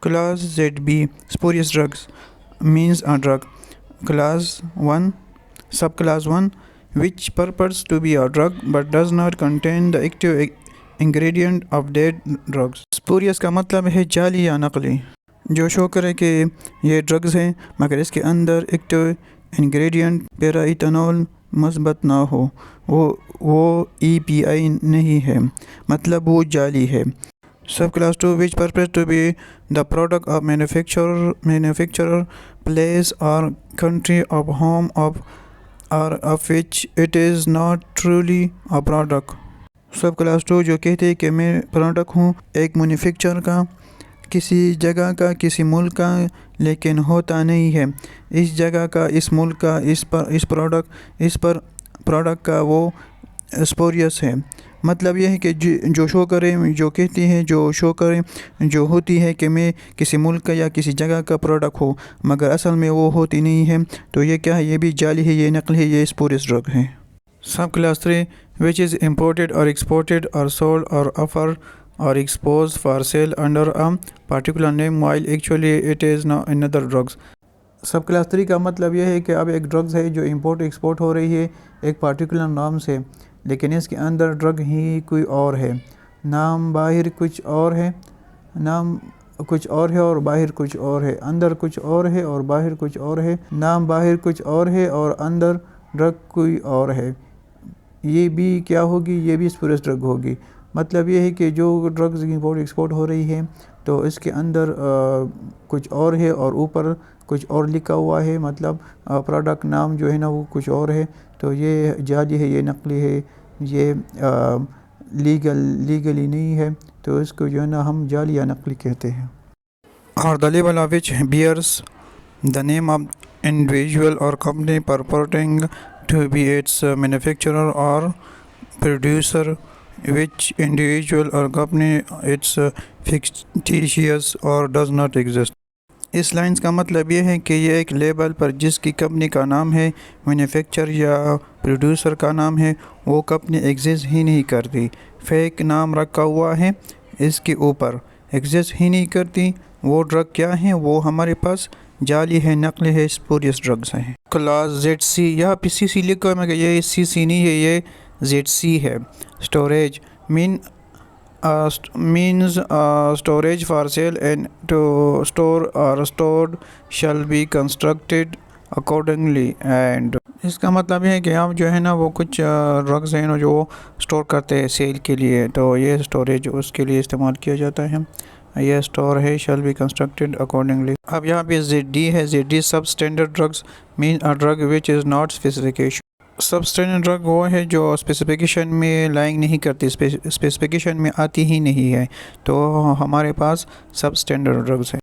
Class ZB spurious drugs means a drug. Class 1 subclass 1 which purports to be a drug but does not contain the active ingredient of dead drugs. Spurious का मतलब है जाली या नकली, जो show करे कि ये ड्रग्स हैं मगर इसके अंदर एक्टिव इंग्रेडिएंट पैराइथेनॉल मस्बत ना हो, वो EPI नहीं है, मतलब वो जाली है. Subclass 2 which purports to be the product of manufacturer, place or country of home of or of which it is not truly a product. Subclass 2 जो कहते हैं कि मैं प्रोडक्ट हूँ एक मैन्युफैक्चर का, किसी जगह का, किसी मुल्क का, लेकिन होता नहीं है इस जगह का, इस मुल्क का, इस प्रोडक्ट का, वो स्पोरियस है. मतलब यह है कि जो शो करें, जो कहती है, जो शो करें, जो होती है कि मैं किसी मुल्क का या किसी जगह का प्रोडक्ट हो मगर असल में वो होती नहीं है, तो ये क्या है, ये भी जाली है, ये नकली है, ये स्पोरियस ड्रग है. सब class 3 which is imported or exported or sold or offered or exposed for sale under a particular name while actually it is another drugs. सब क्लास 3 का मतलब यह है कि अब एक ड्रग्स है जो इंपोर्ट एक्सपोर्ट हो रही है एक पार्टिकुलर नाम से, लेकिन इसके अंदर ड्रग ही कोई और है, नाम बाहर कुछ और है, नाम कुछ और है और बाहर कुछ और है, अंदर कुछ और है और बाहर कुछ और है, नाम बाहर कुछ और है और अंदर ड्रग कोई और है. ये भी क्या होगी, ये भी स्पूरियस ड्रग होगी. मतलब ये है कि जो ड्रग्स इंपोर्ट एक्सपोर्ट हो रही है तो इसके अंदर कुछ और है और ऊपर कुछ और लिखा हुआ है, मतलब प्रोडक्ट नाम जो है ना वो कुछ और है, तो ये जाली है, ये नकली है, ये लीगली नहीं है, तो इसको जो है ना हम जाली या नकली कहते हैं. और the label of which bears the name of individual or company purporting to be its manufacturer or producer, which individual or company it's fictitious or does not exist. इस लाइन्स का मतलब ये है कि ये एक लेबल पर जिसकी कंपनी का नाम है, मैन्युफैक्चर या प्रोड्यूसर का नाम है, वो कंपनी एग्जिस्ट ही नहीं करती, फेक नाम रखा हुआ है इसके ऊपर, एग्जिस्ट ही नहीं करती. वो ड्रग क्या है, वो हमारे पास जाली है, नकली है, स्पूरियस ड्रग्स हैं. क्लास ZC, यहाँ पे CC लिखा है मगर ये CC नहीं है, ये ZC है. Storage means storage for sale and to store or stored shall be constructed accordingly. and इसका मतलब ये है कि आप जो है ना वो कुछ ड्रग्स हैं जो स्टोर करते हैं सेल के लिए, तो ये स्टोरेज उसके लिए इस्तेमाल किया जाता है. ये स्टोर है, shall be constructed accordingly. अब यहाँ पे ZD है. ZD सब standard drugs mean a drug which is not specification. सब स्टैंडर्ड ड्रग वो है जो स्पेसिफिकेशन में लाइंग नहीं करती, स्पेसिफिकेशन में आती ही नहीं है, तो हमारे पास सब स्टैंडर्ड ड्रग्स हैं.